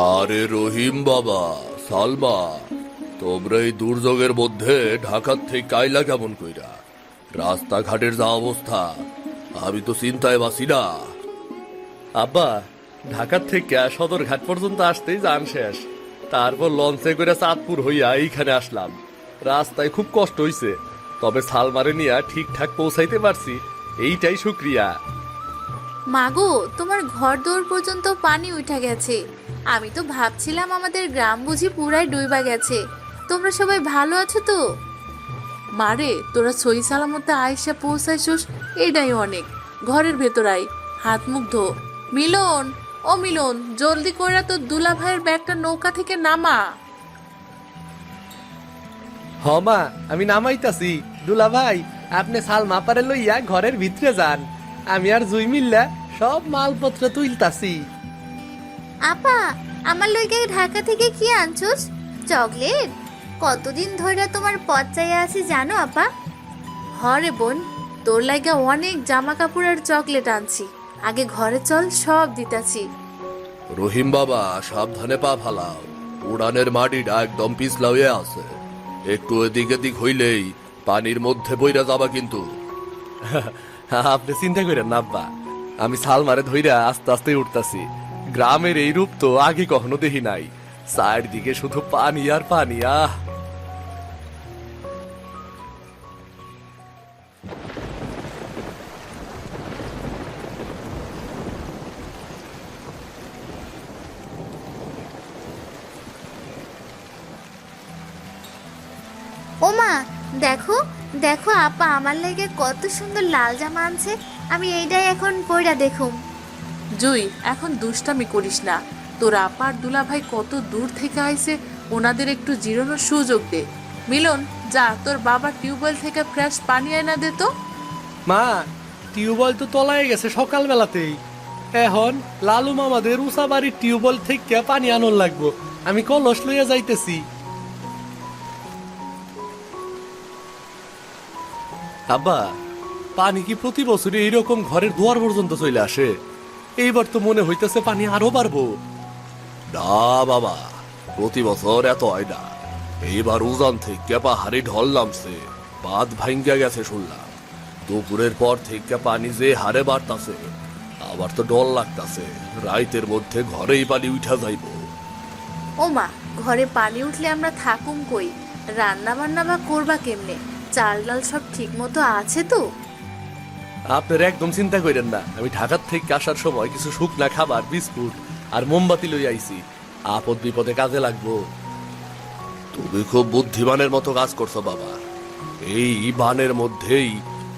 আরে রহিম বাবা, সালমা, তোমরা এই দুর্যোগের মধ্যে ঢাকার থেকে কাইলা কেমন কইরা? রাস্তাঘাটের যা অবস্থা, আমি তো চিন্তায় বাসি না। আব্বা, ঢাকার থেকে সদরঘাট পর্যন্ত আসতেই যান শেষ। তারপর লঞ্চে করে চাঁদপুর হইয়া এইখানে আসলাম। রাস্তায় খুব কষ্ট হইছে, তবে সালমারে নিয়ে ঠিকঠাক পৌঁছাইতে পারছি, এইটাই শুক্রিয়া। মাগো, তোমার ঘর দৌড় পর্যন্ত পানি উঠা গেছে। আমি তো ভাবছিলাম আমাদের গ্রাম বুঝি পুরাই ডুইবা গেছে। তোমরা সবাই ভালো আছো তো? মারে, তোরা সই সালামতে আয়সা পৌঁছাইছস, এটাই অনেক। ঘরের ভেতর আই, হাত মুখ ধো। মিলন, ও মিলন, জলদি করে তোর দুলা ভাইয়ের ব্যাগটা নৌকা থেকে নামা। হ মা, আমি নামাইতাছি। দুলা ভাই, আপনি সালমা পারে লইয়া ঘরের ভিতরে যান, আমি আর জুই মিল্লা সব মালপত্র তুলতাছি। আপা, আমার লইগে ঢাকা থেকে কি আনছস? চকলেট? কতদিন ধরে তোমার পথ চাইয়া আছি জানো আপা? হরে বোন, তোর লাগা অনেক জামা কাপড় আর চকলেট আনছি। আগে ঘরে চল, সব দিতাছি। রহিম বাবা, সাবধানে পা ফালাও, উড়ানের মাটিটা একদম পিছলা হয়ে আছে। একটু এদিক এদিক হইলেই পানির মধ্যে বইরা যাবা কিন্তু। আপনি চিন্তা করেন না আব্বা, আমি সালমারে ধইরা আস্তে আস্তে উঠতাছি। গ্রামের এই রূপ তো আগে কখনো দেখি নাই, চারদিকে শুধু পানি আর পানি। ওমা, দেখো দেখো আপা আমার লাগে কত সুন্দর লাল জামা আনছে। আমি এইটাই এখন পইরা দেখুম। জুই, এখন দুষ্টামি করিস না। তোর আপার দুলা ভাই কত দূর থেকে আইছে, ওনাদের একটু জিরানোর সুযোগ দে। মিলন, যা তোর বাবা টিউবওয়েল থেকে ফ্রেশ পানি এনে দে তো। মা, টিউবওয়েল তো তলায় গেছে সকালবেলাতেই। এখন লালু মামাদের উষা বাড়ির টিউবওয়েল থেকে পানি আনন লাগবো। আমি কলস লইয়া যাইতেছি। আব্বা, পানি কি প্রতি বছরই এইরকম ঘরের দুয়ার পর্যন্ত চলে আসে? এইবার তো মনে হইতেছে পানি আরো বাড়বো। না বাবা, প্রতি বছর এত হয় না। এইবার উজান থেকে পাহাড়ি ঢল নামছে, বাঁধ ভাঙ্গা গেছে শুনলাম। দুপুরের পর থেকে পানি যে হারে বাড়তাছে, আবার তো ডর লাগতাছে রাইতের মধ্যে ঘরেই পানি উঠা যাইব। ওমা, ঘরে পানি উঠলে আমরা থাকুম কই? রান্না বান্না বা করবা কেমনে? চাল ডাল সব ঠিক মতো আছে তো? আপনার একদম চিন্তা করেন না, আমি ঢাকার থেকে আসার সময় কিছু শুকনা খাবার, বিস্কুট আর মোমবাতি লই আইছি। আপদ বিপদে কাজে লাগবো। তুমি খুব বুদ্ধিমানের মতো কাজ করছো বাবা। এই বানের মধ্যেই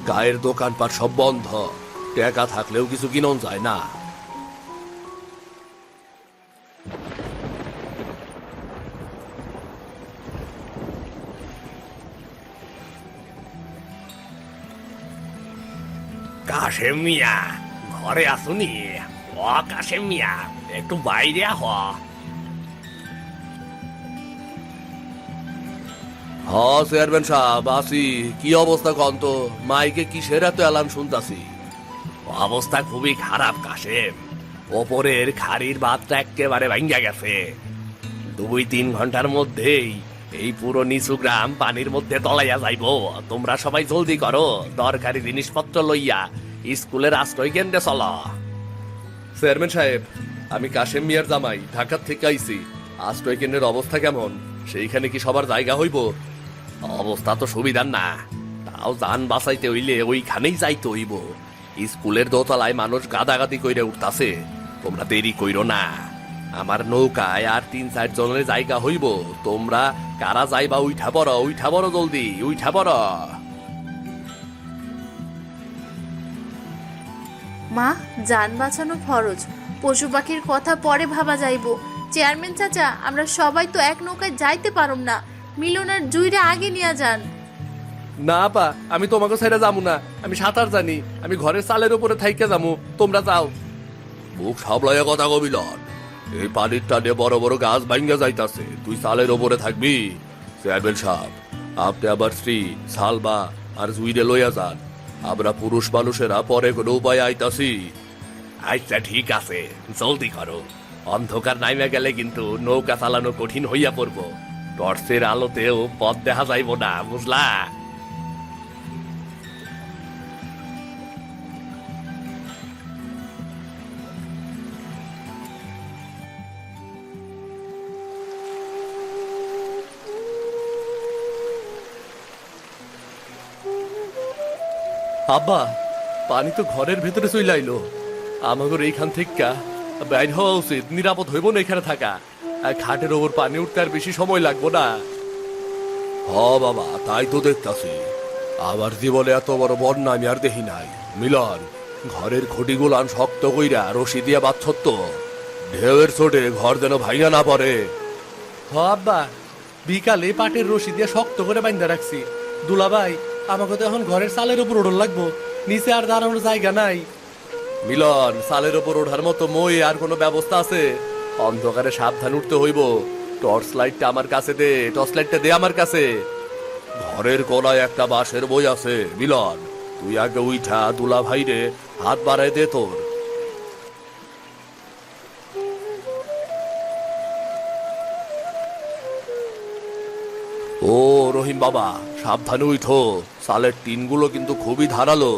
গায়ের দোকানপাট সব বন্ধ, টাকা থাকলেও কিছু কিনন যায় না। কাশেম মিয়া, ঘরে আসুনি? ও কাশেম মিয়া, একটু বাইরে হ। হ্যাঁ চেয়ারম্যান সাহেব, আসি। কি অবস্থা কন্ত? মাইকে কিসের এত অ্যালার্ম শুনতাছি? অবস্থা খুবই খারাপ কাশেম। ওপরের খাড়ির বাঁধটা একেবারে ভাঙ্গা গেছে। 2-3 ঘন্টার মধ্যেই এই পুরো নিচু গ্রাম পানির মধ্যে তলাইয়া যাইব। তোমরা সবাই জলদি করো, দরকারি জিনিসপত্র লইয়া স্কুলের আশ্রয় কেন্দ্রে চলো। চেয়ারম্যান সাহেব, আমি কাশেম মিয়ার জামাই, ঢাকার থেকে আইছি। আশ্রয় কেন্দ্রের অবস্থা কেমন? সেইখানে কি সবার জায়গা হইব? অবস্থা তো সুবিধার না, তাও যান বাঁচাইতে হইলে ওইখানেই যাইতে হইব। স্কুলের দোতলায় মানুষ গাদাগাদি কইরে উঠতাছে। তোমরা দেরি কইরো না, আমার নৌকায় আর 3-4 জনের জায়গা হইব। তোমরা কারা যাইবা উঠা পড়ো জলদি উঠা পড়ো। মা, যান বাঁচানো ফরজ, পশু পাখির কথা পরে ভাবা যাইব। চেয়ারম্যান চাচা, আমরা সবাই তো এক নৌকায় যাইতে পারুম না। মিলন আর জুইরে আগে নিয়ে যান। না পা, আমি তোমাকে ছেড়ে যাবো না। আমি সাঁতার জানি, আমি ঘরের চালের উপরে থাইকে যাবো, তোমরা যাও। মুখ সাবলাইয়া কথা কবিলন। এই পানির টানে বড় বড় গাছ ভাঙ্গা যাইতাছে, তুই চালের ওপরে থাকবি। চেয়ারম্যান সাহেব, আপনি আবার স্ত্রী সালবা আর জুইরে লইয়া যান। আমরা পুরুষ মানুষেরা পরে কোনো উপায় আইতাছি। আচ্ছা ঠিক আছে, জলদি করো। অন্ধকার নাইমে গেলে কিন্তু নৌকা চালানো কঠিন হইয়া পড়বো। টর্চের আলোতেও পথ দেখা যাইব না, বুঝলা? আব্বা, পানি তো ঘরের ভেতরে চলে আইলো। আমাদের এইখান থেকে বাইর হওয়া উচিত, নিরাপদ হইব না এখানে থাকা। আর খাটের ওপর পানি উঠতে আর বেশি সময় লাগবো না। হ বাবা, তাই তো দেখতাছি। আমার জীবনে এত বড় বন্যা আমি আর দেখি নাই। মিলন, ঘরের খুঁটিগুলান শক্ত কইরা রশি দিয়া বাচ্ছত তো, ঢেউয়ের চোটে ঘর যেন ভাইয়া না পড়ে। হ আব্বা, বিকালে পাটের রশি দিয়ে শক্ত করে বাইন্ধা রাখছি। দুলাভাই, আমাকে তো এখন ঘরের চালের উপর ওঠন লাগবো, নিচে আর দাঁড়ানোর জায়গা নাই। মিলন, চালের উপর ওঠার মতো মই আর কোনো ব্যবস্থা আছে? অন্ধকারে সাবধান উঠতে হইব। টর্চ লাইটটা আমার কাছে দে, টর্চ লাইটটা দে আমার কাছে। ঘরের কোনায় একটা বাঁশের বই আছে। মিলন, তুই আগে উইঠা দুলা ভাইরে হাত বাড়াই দে তোর। ও রহিম বাবা, সাবধানে উঠো, চালের টিনগুলো কিন্তু খুবই ধারালো।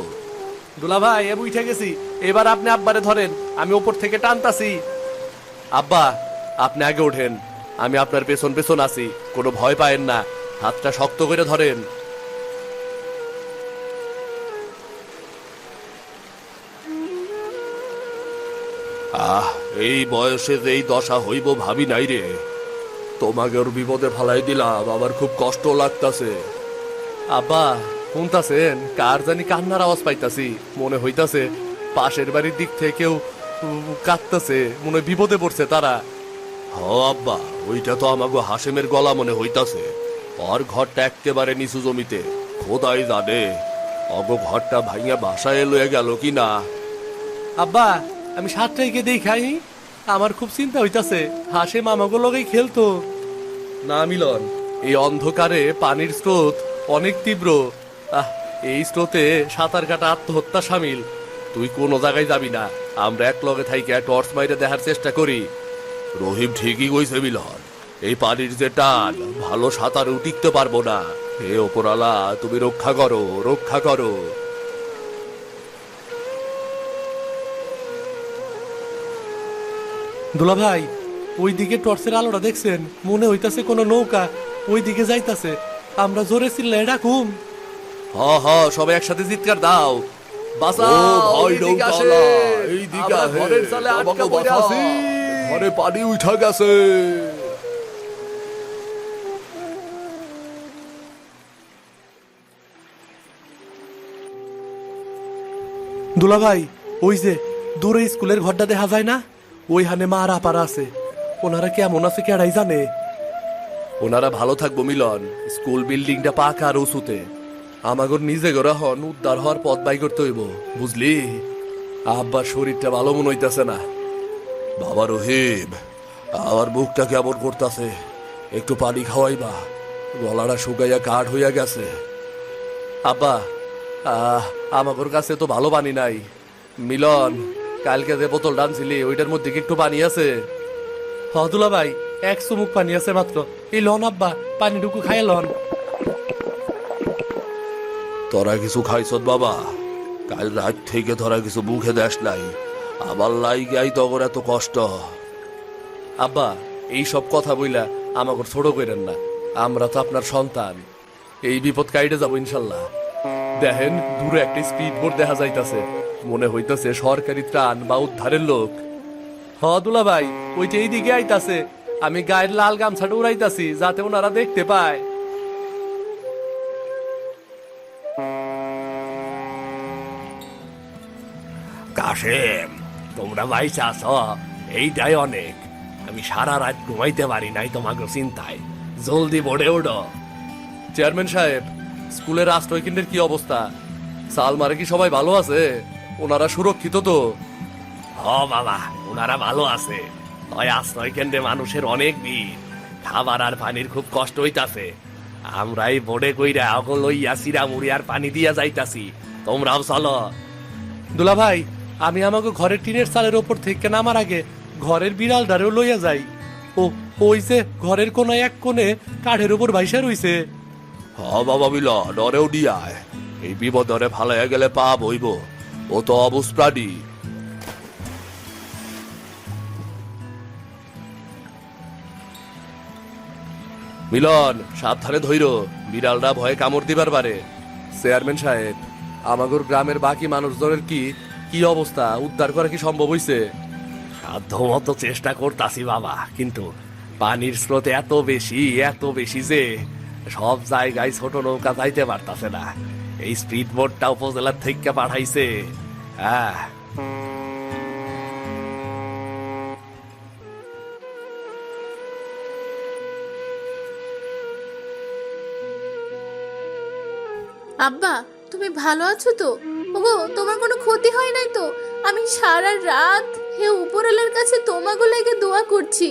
দুলাভাই, আমি উঠে গেছি, এবার আপনি আব্বারে ধরেন, আমি ওপর থেকে টানতাছি। আব্বা, আপনি আগে ওঠেন, আমি আপনার পেছন পেছন আছি, কোনো ভয় পায়েন না। হাতটা শক্ত করে ধরেন। আহ, এই বয়সে যে এই দশা হইব ভাবি নাই রে। তোমাকে ওর বিপদে ফালাই দিলাম, আমার খুব কষ্ট লাগতাছে। আব্বা, শুনতাছেন? কার জানি কান্নার আওয়াজ পাইতাছি, মনে হইতাছে পাশের বাড়ির দিক থেকে কেউ কাঁদতাছে, মনে হয় বিপদে পড়ছে তারা। হ আব্বা, ওইটা তো আমাকে হাসেমের গলা মনে হইতাছে। ওর ঘরটা একেবারে নিচু জমিতে, খোদাই জানে অগো ঘরটা ভাইয়া বাসায় লয়ে গেল কি না। আব্বা, আমি সাতটাইকে দেখাই, আমার খুব চিন্তা হইতাছে, হাসে মামাগো লগেই খেলতো। না মিলন, এই অন্ধকারে পানির স্রোত অনেক তীব্র। এই স্রোতে সাঁতার কাটা আত্মহত্যা সামিল। তুই কোনো জায়গায় যাবি না, আমরা এক লগে থাইকে টর্চ মাইরে দেখার চেষ্টা করি। রহিম ঠিকই কইছে মিলন, এই পানির যে টান, ভালো সাঁতারে টিকতে পারবো না। হে ওপরালা, তুমি রক্ষা করো, রক্ষা করো। দুলাভাই, ওই দিকে টর্চের আলোটা দেখছেন? মনে হইতাছে কোনো নৌকা ওই দিকে যাইতাছে। আমরা জোরে চিল্লাই ডাকুম। হ হ, সবাই একসাথে চিৎকার দাও। বাঁচাও, ভয় এইদিকে আসে। নৌকালা, এইদিকে আমরা আসে। ঘরের চালে আটকা আমাকে পইরা বাঁচাও। আছি। ঘরে পানি উঠা গেছে। দুলাভাই, ওই যে দূরে স্কুলের ঘরটা দেখা যায় না? ওইখানে মা আর আপারা আছে। ওনারা কেমন আছে কেডাই জানে। ওনারা ভালো থাকবো মিলন, স্কুল বিল্ডিংটা পাকা আর উঁচুতে। আমাগর নিজে গড়া হন উদ্ধার হওয়ার পথ বাই করতে হইব, বুঝলি? আব্বার শরীরটা ভালো মনে হইতাছে না। বাবা রহিম, আমার মুখটা কেমন করতেছে, একটু পানি খাওয়াইবা, গলাটা শুকাইয়া কাঠ হইয়া গেছে। আব্বা, আমাগর কাছে তো ভালো পানি নাই। মিলন, কালকে যে বোতল টানছিলি ওইটার মধ্যে কি একটু পানি আছে? হদুলা ভাই, এক চুমুক পানি আছে মাত্র। এই লন আব্বা, পানিটুকু খাই লন। তোরা কিছু খাইছ বাবা? কাল রাত থেকে তোরা কিছু মুখে দেশ নাই, আমার লাই গাই তখন এত কষ্ট। আব্বা, এই সব কথা বইলা আমাকে ছোট কইরেন না, আমরা তো আপনার সন্তান। এই বিপদ কাইটে যাবো ইনশাল্লাহ। দেখেন, দূরে একটা স্পিড বোট দেখা যাইতাছে, মনে হইতাছে সরকারি ত্রাণ বা উদ্ধারের লোক। হ দুলা ভাই, ওইটা এই দিকে আইতাছে। আমি গায়ের লাল গামছাটা উড়াইতাছি যাতে ওনারা দেখতে পায়। কাশেম, তোমরা বাইসা আছ, এইটাই অনেক। আমি সারা রাত ঘুমাইতে পারি নাই তোমাকে চিন্তায়। জলদি বোর্ডে ওঠো। চেয়ারম্যান সাহেব, স্কুলের আশ্রয় কেন্দ্রের কি অবস্থা? সালমারে কি সবাই ভালো আছে? ওনারা সুরক্ষিত তো? হ বাবা, ওনারা ভালো আছে। হয় আশ্রয় কেন্দ্রে মানুষের অনেক ভিড়, খাবার আর পানির খুব কষ্ট হইতাছে। আমরা এই বোর্ডে কইরা অগল লইয়া সিরা মুড়ি আর পানি দিয়া যাইতাছি, তোমরাও চলো। দুলা ভাই, আমি আমাকে ঘরের টিনের চালের ওপর থেকে নামার আগে ঘরের বিড়ালটারেও লইয়া যাই। ও ওই যে ঘরের কোনায় এক কোণে কাঠের উপর ভাইসা রইছে। হ বাবা মিলন, ডরেও ডিয়ায়। এই বিপদরে ফালাইয়া গেলে পাপ হইব। ও তো অবুজ প্রাণী। মিলন, সাবধানে ধইর, বিড়ালটা ভয়ে কামড় দিবার পারে। চেয়ারম্যান সাহেব, আমাগর গ্রামের বাকি মানুষজনের কি কি অবস্থা? উদ্ধার করা কি সম্ভব হইছে? সাধ্যমতো চেষ্টা করতাছি বাবা, কিন্তু পানির স্রোত এত বেশি যে সব জায়গায় ছোট নৌকা যাইতে পারতাছে না। এই স্পিড বোটটা উপজেলার থেকে পাঠাইছে। হ্যাঁ, আব্বা, তুমি ভালো আছো তো? ওগো, তোমার কোনো ক্ষতি হয় নাই তো? আমি সারা রাত হে উপরওয়ালার কাছে তোমাগো লেগে দোয়া করছি।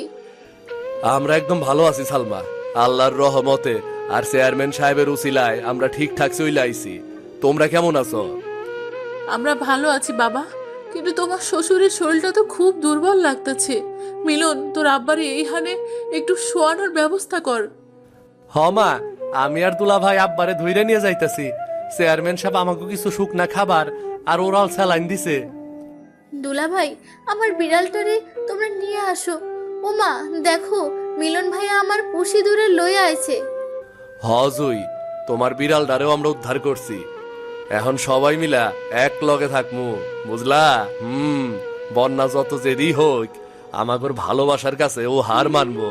আমরা একদম ভালো আছি সালমা, আল্লাহর রহমতে আর চেয়ারম্যান সাহেবের উসিলায় আমরা ঠিকঠাক চলে আইছি। তোমরা কেমন আছো? আমরা ভালো আছি বাবা, কিন্তু তোমার শ্বশুরের শরীরটা তো খুব দুর্বল লাগতেছে। মিলন, তোর আব্বারে এইখানে একটু শোয়ানোর ব্যবস্থা কর। হ মা, আমি আর দুলা ভাই আব্বারে ধইরা নিয়ে যাইতাছি। চেয়ারম্যান সাহেব আমাকে কিছু শুকনা খাবার আর ওরাল স্যালাইন দিছে। দুলা ভাই, আমার বিড়ালটারে তোমরা নিয়ে আসো। ও মা, দেখো মিলন ভাইয়া আমার পুষি দূরে লইয়া আইছে। হজুই, তোমার বিড়ালটারেও আমরা উদ্ধার করছি। এখন সবাই মিলা এক লগে থাকমু, বুঝলা? বন্যা যত জেদি হোক, আমাগর ভালোবাসার কাছে ও হার মানবো।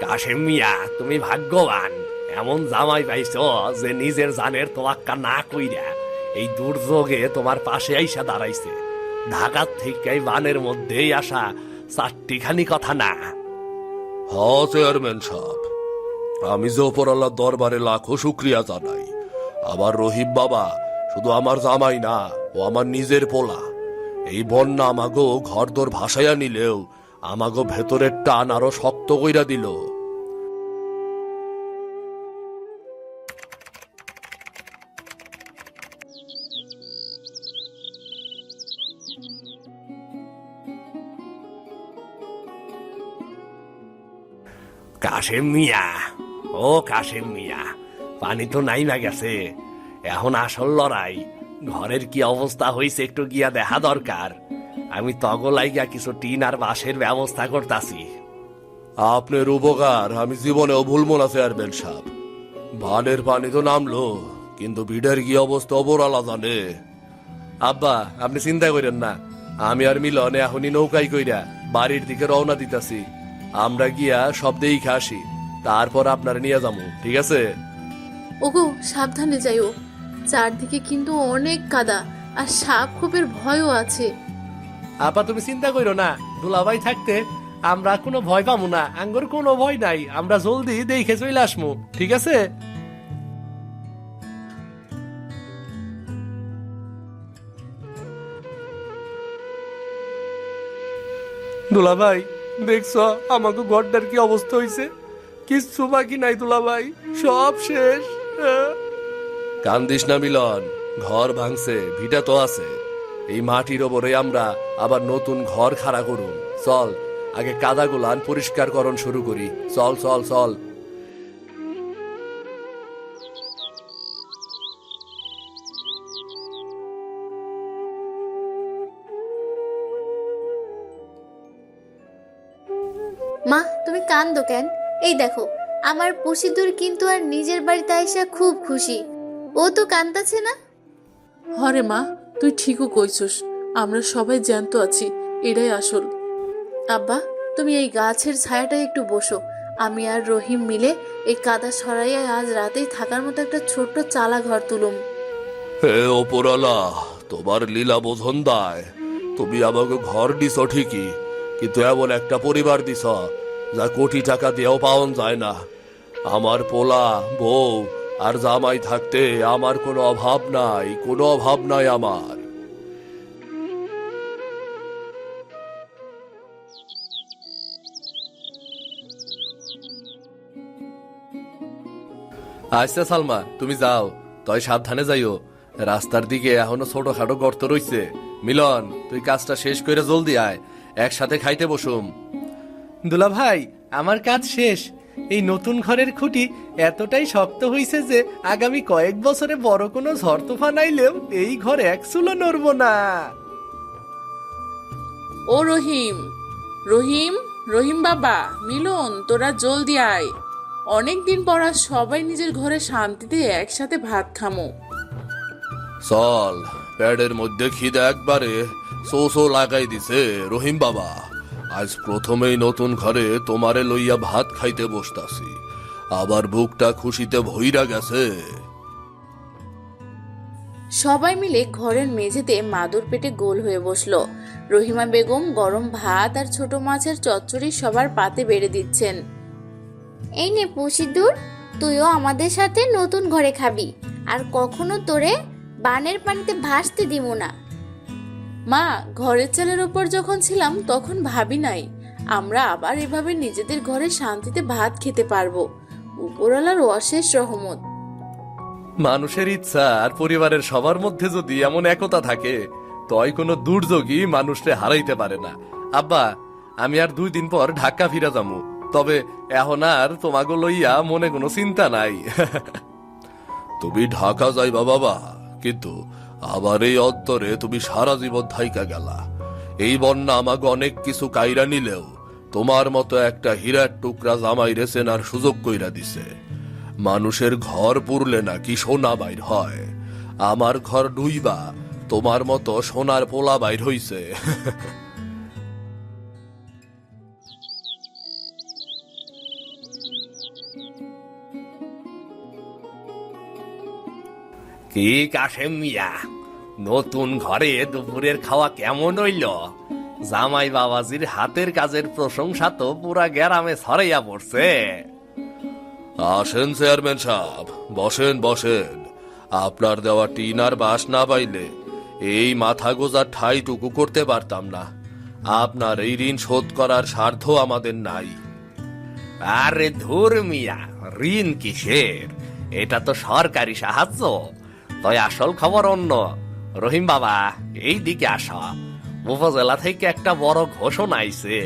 কাশেম মিয়া, তুমি ভাগ্যবান। এমন জামাই পাইছ যে নিজের জানের তোয়াক্কা না কইরা এই দুর্যোগে তোমার পাশে আইসা দাঁড়াইছে। ঢাকার থেকে এই বানের মধ্যেই আসা চারটিখানি কথা না। হ চেয়ারম্যান সাহেব, আমি যে ওপরওয়ালার দরবারে লাখো শুক্রিয়া জানাই। আমার রহিম বাবা শুধু আমার জামাই না, ও আমার নিজের পোলা। এই বন্যা আমাগো ঘরদোর ভাসাইয়া নিলেও আমাগো ভেতরের টান আরো শক্ত কইরা দিল। কাশেম মিয়া, ও কাশেম মিয়া, পানি তো নাইমা গেছে। এখন আসল লড়াই। ঘরের কি অবস্থা হয়েছে একটু গিয়া দেখা দরকার। আমি তগলাইগা কিছু টিন আর বাঁশের ব্যবস্থা করতাছি। আপনার উপকার আমি জীবনেও ভুলবো না চেয়ারম্যান সাহেব। বানের পানি তো নামলো, কিন্তু ভিড়ের কি অবস্থা ওপরওয়ালা জানে। আব্বা, আপনি চিন্তা করেন না, আমি আর মিলন এখনই নৌকাই কইরা বাড়ির দিকে রওনা দিতাছি। আমরা গিয়া সব দেখে আসি, তারপর আপনারা নিয়ে যাবো, ঠিক আছে? ওগো, সাবধানে যাইও। চারদিকে কিন্তু অনেক কাদা আর সাপ খোপের ভয়ও আছে। আপা, তুমি চিন্তা করো না, দুলাভাই থাকতে আমরা কোনো ভয় পাবো না। আঙ্গর কোনো ভয় নাই, আমরা জলদি দেখে চলে আসবো, ঠিক আছে? দুলাভাই, দেখছ আমাকে ঘরটার কি অবস্থা হয়েছে? কিচ্ছু বাকি নাই দুলাভাই, সব শেষ। কান্দিস না মিলন, ঘর ভাঙছে, ভিটা তো আছে। এই মাটির ওপরে আমরা আবার নতুন ঘর খাড়া করুন। চল, আগে কাদাগুলান পরিষ্কার করণ শুরু করি। চল চল চল। মা, তুমি কান্দো কেন? এই দেখো, আমার পুষিদুর কিন্তু আর নিজের বাড়িতে আইসা খুব খুশি। ও তো কান্দাছে না? হরে মা, তুই ঠিকও কইছস। আমরা সবাই জ্যান্ত আছি, এটাই আসল। আব্বা, তুমি এই গাছের ছায়াটায় একটু বসো। আমি আর রহিম মিলে এই কাদা সরাইয়া আজ রাতেই থাকার মতো একটা ছোট্ট চালা ঘর তুলুম। হে ওপরওয়ালা, তোমার লীলা বোঝন দায়। তুমি আমাকে ঘর দিছ ঠিকই, কিন্তু এমন একটা পরিবার দিছ যা কোটি টাকা দিয়েও পাওয়া যায় না। আমার পোলা, বউ আর জামাই থাকতে আমার কোনো অভাব নাই, কোনো অভাব নাই আমার। আচ্ছা সালমা, তুমি যাও, তই সাবধানে যাইও। রাস্তার দিকে এখনো ছোটখাটো গর্ত রইছে। মিলন, তুই কাজটা শেষ করে জলদি আয়। একসাথে খাইতে বসুম। দুলা ভাই, আমার কাজ শেষ। এই নতুন ঘরের খুঁটি এতটাই শক্ত হইছে যে আগামী কয়েক বছরে বড় কোনো ঝড় তুফান আইলেও এই ঘর এক চুলো নড়ব না। ও রহিম, রহিম, রহিম বাবা, মিলন, তোরা জলদি আয়। অনেকদিন পর আজ সবাই নিজের ঘরে শান্তিতে একসাথে ভাত খামো। চল, প্যাডের মধ্যে খিদে একবারে সোসো লাগাই দিছে রহিম বাবা। আজ প্রথমেই নতুন ঘরে তোমারে লইয়া ভাত খাইতে বসতাছি, আবার বুকটা খুশিতে ভইরা গেছে। সবাই মিলে ঘরের মেঝেতে মাদুর পেটে গোল হয়ে বসলো। রহিমা বেগম গরম ভাত আর ছোট মাছের চচ্চড়ি সবার পাতে বেড়ে দিচ্ছেন। এই নে পুষিদুর, তুইও আমাদের সাথে নতুন ঘরে খাবি, আর কখনো তোরে বানের পানিতে ভাসতে দিব না। মা, ঘরের চালের ওপর যখন ছিলাম তখন ভাবি নাই আমরা আবার এভাবে নিজেদের ঘরে শান্তিতে ভাত খেতে পারবো। উপরওয়ালার অশেষ রহমত। মানুষের ইচ্ছা আর পরিবারের সবার মধ্যে যদি এমন একতা থাকে, তয় কোনো দুর্যোগই মানুষকে হারাইতে পারে না। আব্বা, আমি আর 2 দিন পর ঢাকা ফিরা যামু, তবে এখন আর তোমাকে লইয়া মনে কোনো চিন্তা নাই। তুমি ঢাকা যাইবা বাবা, কিন্তু আবার এই অন্তরে তুমি সারা জীবন থাইকা গেলা। এই বন্যা আমাকে অনেক কিছু কাইরা নিলেও তোমার মতো একটা হীরার টুকরা জামাইরে চেনার সুযোগ কইরা দিছে। মানুষের ঘর পুরলে নাকি সোনা বাইর হয়, আমার ঘর ডুইবা তোমার মতো সোনার পোলা বাইর হইছে। কি কাশেম মিয়া, নতুন ঘরে দুপুরের খাওয়া কেমন হইল? জামাই বাবাজির হাতের কাজের প্রশংসা তো পুরা গ্রামে ছড়াইয়া পড়ছে। আসেন চেয়ারম্যান সাহেব, বসেন বসেন। আপনার দেওয়া টিন আর বাঁশ না পাইলে এই মাথা গোজার ঠাইটুকু করতে পারতাম না। আপনার এই ঋণ শোধ করার স্বার্থ আমাদের নাই। আরে ধুর মিয়া, ঋণ কিসের? এটা তো সরকারি সাহায্য। তাই আসল খবর অন্য। রহিম বাবা, এই দিকে আসা। উপজেলা থেকে একটা বড় ঘোষণা আইছে।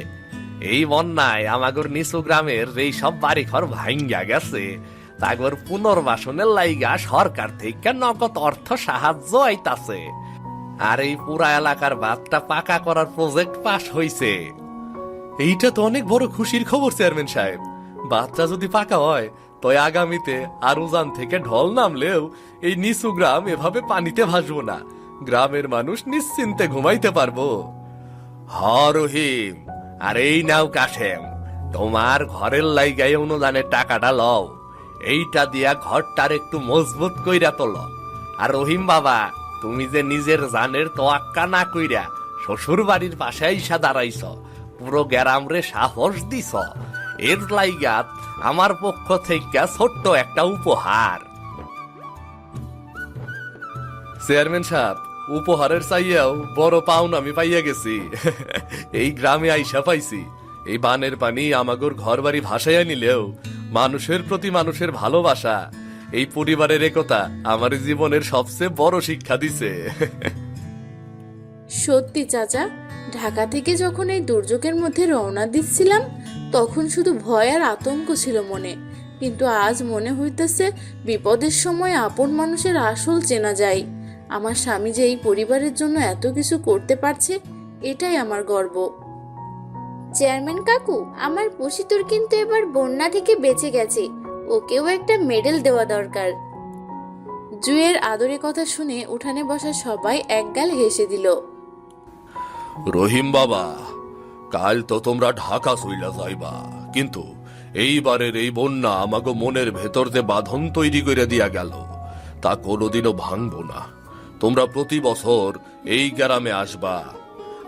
এই বন্যায় আমাগর নিচু গ্রামের এই সব বাড়ি ঘর ভাঙ্গা গেছে, তাগর পুনর্বাসনের লাইগা সরকার থেকে নগদ অর্থ সাহায্য আইতাছে। আর এই পুরা এলাকার বাঁধটা পাকা করার প্রজেক্ট পাস হইছে। এইটা তো অনেক বড় খুশির খবর চেয়ারম্যান সাহেব। বাচ্চা যদি পাকা হয়, তয় আগামীতে আর উজান থেকে ঢল নামলেও এই নিচু গ্রাম এভাবে পানিতে ভাসবো না। গ্রামের মানুষ নিশ্চিন্তে ঘুমাইতে পারবো। হ রহিম, আর এই নাও কাশেম, তোমার ঘরের লাইগায় অনুদানের টাকাটা লও। এইটা দিয়া ঘরটার একটু মজবুত কইরা তোলো। আর রহিম বাবা, তুমি যে নিজের জানের তোয়াক্কা না কইরা শ্বশুর বাড়ির পাশে আইসা দাঁড়াইছ, পুরো গ্রামরে সাহস দিছ, এর লাইগাত আমার পক্ষ থেকে ছোট্ট একটা উপহার। চেয়ারম্যান সাহেব, উপহারের চাইয়াও বড় পাওনা আমি পাইয়া গেছি। এই গ্রামে আইসা পাইছি। এই বানের পানি আমাগর ঘর বাড়ি ভাসাইয়া নিলেও মানুষের প্রতি মানুষের ভালোবাসা, এই পরিবারের একতা আমার জীবনের সবচেয়ে বড় শিক্ষা দিছে। সত্যি চাচা, ঢাকা থেকে যখন এই দুর্যোগের মধ্যে রওনা দিচ্ছিলাম তখন শুধু ভয় আর আতঙ্ক ছিল মনে, কিন্তু আজ মনে হইতেছে বিপদের সময় আপন মানুষের আসল চেনা যায়। আমার স্বামী যে এই পরিবারের জন্য এত কিছু করতে পারছে, এটাই আমার গর্ব। চেয়ারম্যান কাকু, আমার পুষিতুর কিন্তু এবার বন্যা থেকে বেঁচে গেছে, ওকেও একটা মেডেল দেওয়া দরকার। জুয়ের আদরের কথা শুনে উঠানে বসা সবাই একগাল হেসে দিল। রহিম বাবা, কাল তো তোমরা ঢাকা চইলা যাইবা, কিন্তু এইবারের এই বন্যা আমাগো মনের ভেতর যে বাঁধন তৈরি করে দিয়া গেল, তা কোনোদিনও ভাঙবো না। তোমরা প্রতি বছর এই গ্রামে আসবা,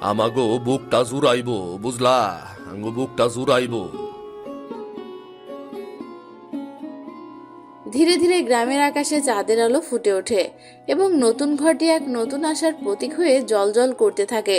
আমাগো বুকটা জুড়াইব, বুঝলা? আঙ্গো বুকটা জুড়াইব। ধীরে ধীরে গ্রামের আকাশে চাঁদের আলো ফুটে ওঠে এবং নতুন ঘরটি এক নতুন আশার প্রতীক হয়ে জ্বলজ্বল করতে থাকে।